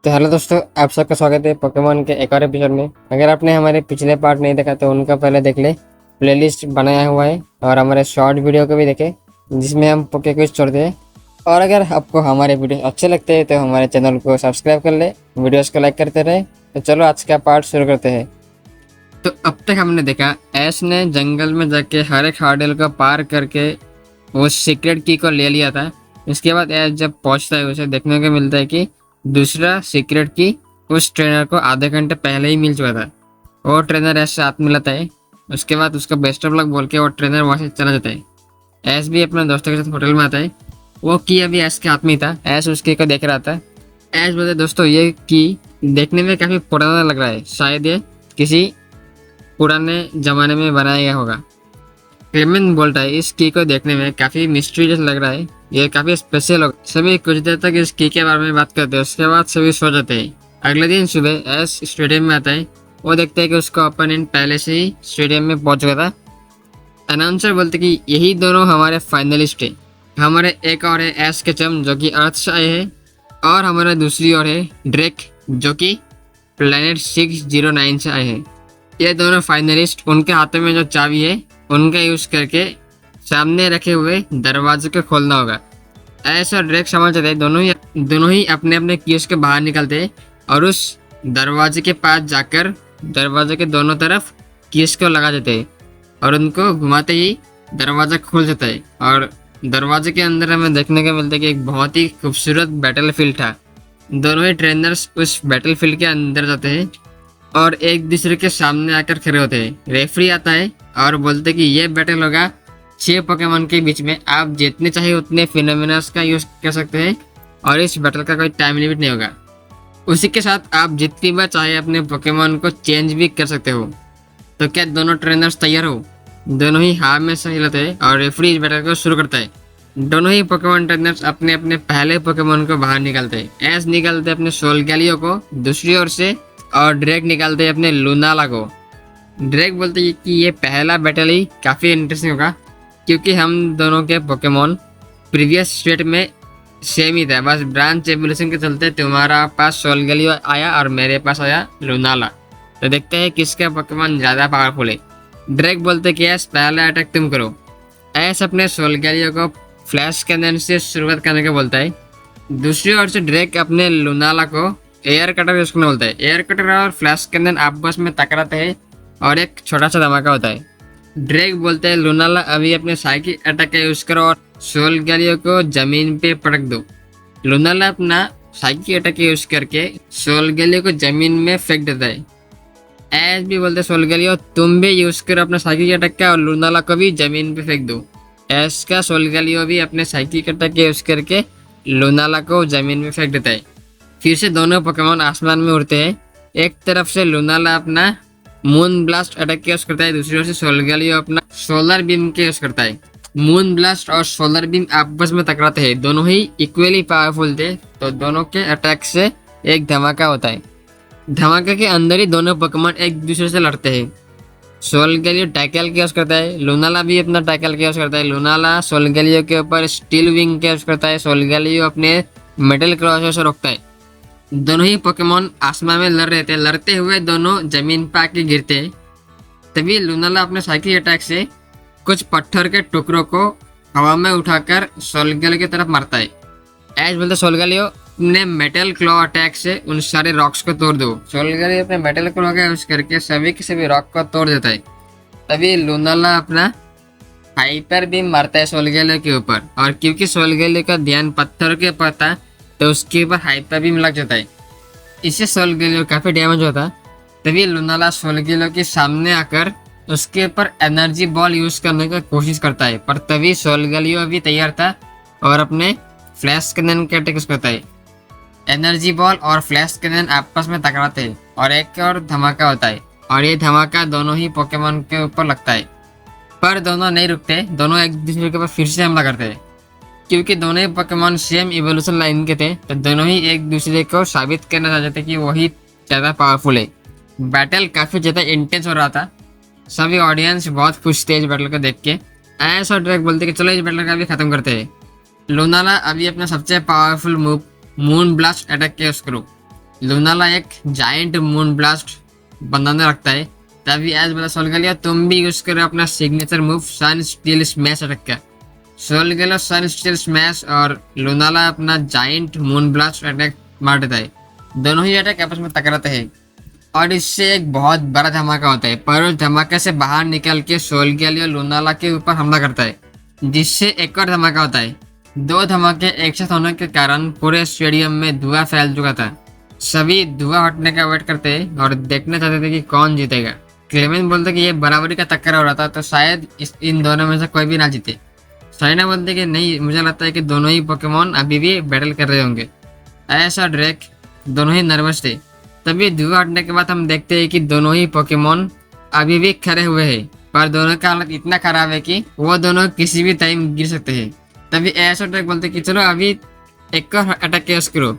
तो हेलो दोस्तों, आप सबका स्वागत है पोकेमॉन के एक और एपिसोड में। अगर आपने हमारे पिछले पार्ट नहीं देखा तो उनका पहले देख ले। प्लेलिस्ट बनाया हुआ है और हमारे शॉर्ट वीडियो को भी देखे जिसमें हम पोके क्विज छोड़ते हैं। और अगर आपको हमारे वीडियो अच्छे लगते हैं तो हमारे चैनल को सब्सक्राइब कर ले, वीडियोस को लाइक करते रहे। तो चलो आज का पार्ट शुरू करते हैं। तो अब तक हमने देखा ऐश ने जंगल में जाके हर एक हार्डल को पार करके वो सीक्रेट की को ले लिया था। इसके बाद ऐश जब पहुंचता है उसे देखने को मिलता है कि दूसरा सीक्रेट की उस ट्रेनर को आधे घंटे पहले ही मिल चुका था। वो ट्रेनर ऐश से हाथ मिलाता है। उसके बाद उसका बेस्ट ऑफ लक बोल के वो ट्रेनर वहाँ से चला जाता है। ऐश भी अपने दोस्तों के साथ होटल में आता है। वो की अभी ऐश के हाथ में ही था। ऐश उसके को देख रहा था। ऐश बोलते दोस्तों ये की देखने में काफ़ी पुराना लग रहा है, शायद ये किसी पुराने ज़माने में बनाया गया होगा। क्लेमेंट बोलता है इस की को देखने में काफ़ी मिस्टीरियस लग रहा है, ये काफ़ी स्पेशल होगा। सभी कुछ देर तक इस की के बारे में बात करते हैं, उसके बाद सभी सो जाते हैं। अगले दिन सुबह एस स्टेडियम में आता है। वो देखते हैं कि उसका ओपोनेंट पहले से ही स्टेडियम में पहुंच गया था। अनाउंसर बोलते कि यही दोनों हमारे फाइनलिस्ट है। हमारे एक और है एस के चम जो कि अर्थ से आए हैं, और हमारा दूसरी ओर है ड्रेक जो कि प्लेनेट 609 से आए हैं। ये दोनों फाइनलिस्ट उनके हाथों में जो चाबी है उनका यूज करके सामने रखे हुए दरवाजे को खोलना होगा। ऐसा ड्रेक समझ जाते दोनों ही अपने अपने कीज के बाहर निकलते हैं और उस दरवाजे के पास जाकर दरवाजे के दोनों तरफ कीज को लगा देते हैं और उनको घुमाते ही दरवाज़ा खुल जाता है। और दरवाजे के अंदर हमें देखने को मिलता है कि एक बहुत ही खूबसूरत बैटल फील्ड था। दोनों ही ट्रेनर्स उस बैटल फील्ड के अंदर जाते हैं और एक दूसरे के सामने आकर खड़े होते हैं। रेफरी आता है और बोलते कि ये बैटल होगा 6 पोकेमॉन के बीच में। आप जितने चाहे उतने फिनोमिनास का यूज कर सकते हैं और इस बैटल का कोई टाइम लिमिट नहीं होगा। उसी के साथ आप जितनी बार चाहे अपने पोकेमॉन को चेंज भी कर सकते हो। तो क्या दोनों ट्रेनर्स तैयार हो? दोनों ही हाँ में सही हिलाते हैं और रेफरी इस बैटल को शुरू करता है। दोनों ही पोकेमॉन ट्रेनर्स अपने अपने पहले पोकेमॉन को बाहर निकालते हैं। एस निकालते अपने सोलगैलियो को दूसरी ओर से और ड्रैक निकालते हैं अपने लूनाला को। ड्रैक बोलते हैं कि ये पहला बैटल ही काफ़ी इंटरेस्टिंग होगा क्योंकि हम दोनों के पोकेमॉन प्रीवियस स्टेट में सेम ही था, बस ब्रांच एवोल्यूशन के चलते तुम्हारा पास सोलगैलियो आया और मेरे पास आया लूनाला। तो देखते हैं किसका पोकेमॉन ज़्यादा पावरफुल है। ड्रैक बोलते कि एस पहला अटैक तुम करो। एस अपने सोलगैलियो को फ्लैश कैनन से शुरुआत करने को बोलता है। दूसरी ओर से ड्रैक अपने लूनाला को एयर कटर यूज करना बोलता है। एयर कटर और फ्लैश कैनन आपस में टकराते हैं और एक छोटा सा धमाका होता है। ड्रैक बोलते हैं लूनाला अभी अपने साइकिक अटैक का यूज करो और सोलगैलियो को जमीन पे पटक दो। लूनाला अपना साइकिक अटैक का यूज करके सोलगैलियो को जमीन में फेंक देता है। एज भी बोलते सोलगैलियो तुम भी यूज करो अपना साइकिक अटैक का और लूनाला को भी जमीन पे फेंक दो। एस का सोलगैलियो भी अपने साइकिक अटैक का यूज करके लूनाला को जमीन में फेंक देता है। फिर से दोनों पोकेमॉन आसमान में उड़ते हैं। एक तरफ से लूनाला अपना मून ब्लास्ट अटैक के यूज करता है, दूसरी ओर से सोलगैलियो अपना सोलर बीम के यूज करता है। मून ब्लास्ट और सोलर बीम आपस में टकराते हैं। दोनों ही इक्वली पावरफुल थे, तो दोनों के अटैक से एक धमाका होता है। धमाके के अंदर ही दोनों पोकेमॉन एक दूसरे से लड़ते हैं। सोलगैलियो टैकल के यूज करता है, लूनाला भी अपना टैकल के यूज करता है। लूनाला सोलगैलियो के ऊपर स्टील विंग के यूज करता है, सोलगैलियो अपने मेटल क्लॉ से रोकता है। दोनों ही पोकेमॉन आसमान में लड़ रहे थे। लड़ते हुए दोनों जमीन पर आके गिरते हैं। तभी लूनाला अपने साइकिल अटैक से कुछ पत्थर के टुकड़ों को हवा में उठाकर सोलगैलियो की तरफ मारता है। एज बोलते सोलगैलियो अपने मेटल क्लॉ अटैक से उन सारे रॉक्स को तोड़ दो। सोलगैलियो अपने मेटल क्लॉ का यूज करके सभी के सभी रॉक को तोड़ देता है। तभी लूनाला अपना हाइपर बीम मारता है सोलगैलियो के ऊपर, और क्योंकि सोलगैलियो का ध्यान पत्थर के ऊपर था तो उसके ऊपर हाइपर बीम लग जाता है। इससे सोलगैलियो काफ़ी डैमेज होता। तभी लूनाला सोलगैलियो के सामने आकर उसके ऊपर एनर्जी बॉल यूज करने की कोशिश करता है, पर तभी सोलगैलियो भी तैयार था और अपने फ्लैश कैनन के अटैक करता है। एनर्जी बॉल और फ्लैश कैनन आपस में टकराते हैं और एक और धमाका होता है, और ये धमाका दोनों ही पोकेमॉन के ऊपर लगता है। पर दोनों नहीं रुकते, दोनों एक दूसरे के ऊपर फिर से हमला करते हैं। क्योंकि दोनों ही पोकेमॉन सेम इवोल्यूशन लाइन के थे, तो दोनों ही एक दूसरे को साबित करना चाहते थे कि वही ज़्यादा पावरफुल है। बैटल काफ़ी ज़्यादा इंटेंस हो रहा था। सभी ऑडियंस बहुत खुश थे इस बैटल को देख के। ऐसा ड्रैक बोलते कि चलो इस बैटल का भी ख़त्म करते हैं। लूनाला अभी अपना सबसे powerful move moon blast attack के यूज करो। लूनाला एक जाइंट मून ब्लास्ट बनाने रखता है, तभी एज बोला सोलगलिया तुम भी यूज करो अपना सिग्नेचर मूव सन स्टील स्मैश अटैक का। सोलगलिया सन स्टील स्मैश और लूनाला अपना जाइंट मून ब्लास्ट अटैक मार देता है। दोनों ही अटैक आपस में टकराते हैं और इससे एक बहुत बड़ा धमाका होता है, पर उस धमाके से बाहर निकल के सोलगलिया लूनाला के ऊपर हमला करता है, जिससे एक और धमाका होता है। दो धमाके एक साथ होने के कारण पूरे स्टेडियम में धुआं फैल चुका था। सभी धुआं हटने का वेट करते और देखना चाहते थे कि कौन जीतेगा। क्लेमेंट बोलते कि ये बराबरी का टक्कर हो रहा था, तो शायद इन दोनों में से कोई भी ना जीते। साइना बोलते कि नहीं, मुझे लगता है कि दोनों ही पोकेमॉन अभी भी बैटल कर रहे होंगे। ऐसा ड्रैक दोनों ही नर्वस थे। तभी धुआं हटने के बाद हम देखते हैं कि दोनों ही पोकेमॉन अभी भी खड़े हुए हैं, पर दोनों का हालत इतना खराब है कि वो दोनों किसी भी टाइम गिर सकते हैं। तभी ऐसा ड्रैक बोलते कि चलो अभी एक और अटैक केस करो,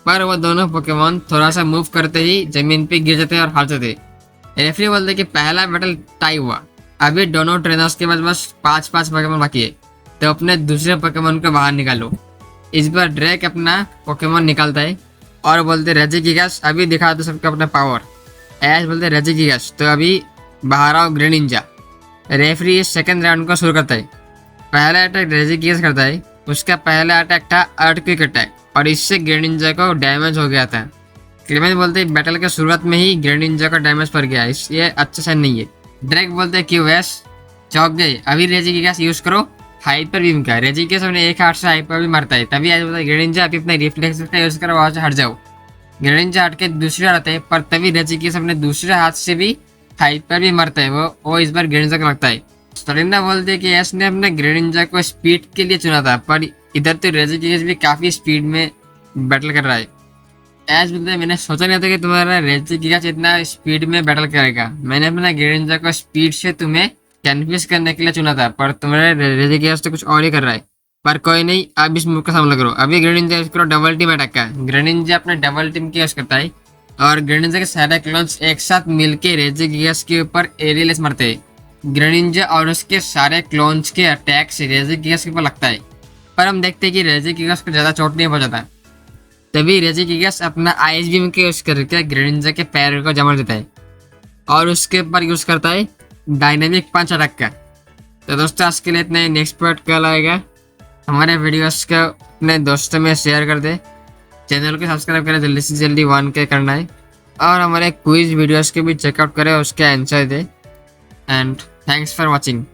पर वो दोनों पोकेमॉन थोड़ा सा मूव करते ही जमीन पे गिर जाते और हार जाते। रेफरी बोलते कि पहला बैटल टाई हुआ, अभी दोनों ट्रेनर्स के पास बस 5-5 पोकेमॉन बाकी है, तो अपने दूसरे पोकेमॉन को बाहर निकालो। इस बार ड्रैक अपना पोकेमॉन निकालता है और बोलते रेजिगिगास अभी दिखा दो सबको अपना पावर। ऐश बोलते रेजिगिगास तो अभी बाहर आओ ग्रेनिंजा। रेफरी इस सेकंड राउंड को शुरू करता है। पहला अटैक रेजिगिगास करता है, उसका पहला अटैक था अर्थक्वेक अटैक और इससे ग्रेनिंजा को डैमेज हो गया था। क्लेमेंट बोलते बैटल के शुरुआत में ही ग्रेनिंजा को डैमेज पड़ गया, इसलिए अच्छा साइन नहीं है। ड्रैक बोलते क्यों वैस चौक गए, अभी रेजिगिगास यूज करो हाइपर बीम का। रेजिगिगास अपने एक हाथ से हाइपर बीम मारता है, तभी बोलता है ग्रेनिंजा अभी अपने रिफ्लेक्स का यूज करो, वहां से हट जाओ। ग्रेनिंजा हट के दूसरे हाथ है, पर तभी रेजिगिगास अपने दूसरे हाथ से भी हाइपर बीम मारता है, वो इस बार ग्रेनिंजा को लगता है। सलिंडा बोलते हैं कि एस ने अपने ग्रेनिंजा को स्पीड के लिए चुना था, पर इधर तो रेजिगिगास भी काफी स्पीड में बैटल कर रहा है। एस बोलते हैं मैंने सोचा नहीं था कि तुम्हारा रेजिगिगास इतना स्पीड में बैटल करेगा, मैंने अपना ग्रेनिंजा को स्पीड से तुम्हें कन्फ्यूज करने के लिए चुना था, पर तुम्हारा रेजिगिगास तो कुछ और ही कर रहा है। पर कोई नहीं, अब इस मूव का सामना करो। अभी ग्रेनिंजा यूज करो डबल टीम अटैक का। ग्रेनिंजा अपने डबल टीम की यूज करता है और ग्रेनिंजा के सारे क्लोन्स एक साथ मिलकर रेजिगिगास के ऊपर एरियल एस मारते हैं। ग्रेनिंजा और उसके सारे क्लोन्स के अटैक से रेजिगिगास के ऊपर लगता है, पर हम देखते हैं कि रेजिगिगास को ज्यादा चोट नहीं पहुंचाता। तभी रेजिगिगास अपना आइस बीम के यूज करके ग्रेनिंजा के पैर को जमा देता है और उसके ऊपर यूज करता है डायनेमिक पंच अटैक का। तो दोस्तों आज के लिए इतना ही, नेक्स्ट पार्ट कल आएगा। हमारे वीडियोस को अपने दोस्तों में शेयर कर दे, चैनल को सब्सक्राइब करें, जल्दी से जल्दी 1K करना है, और हमारे क्विज वीडियोस के भी चेकआउट करें, उसके answer they. And thanks for watching.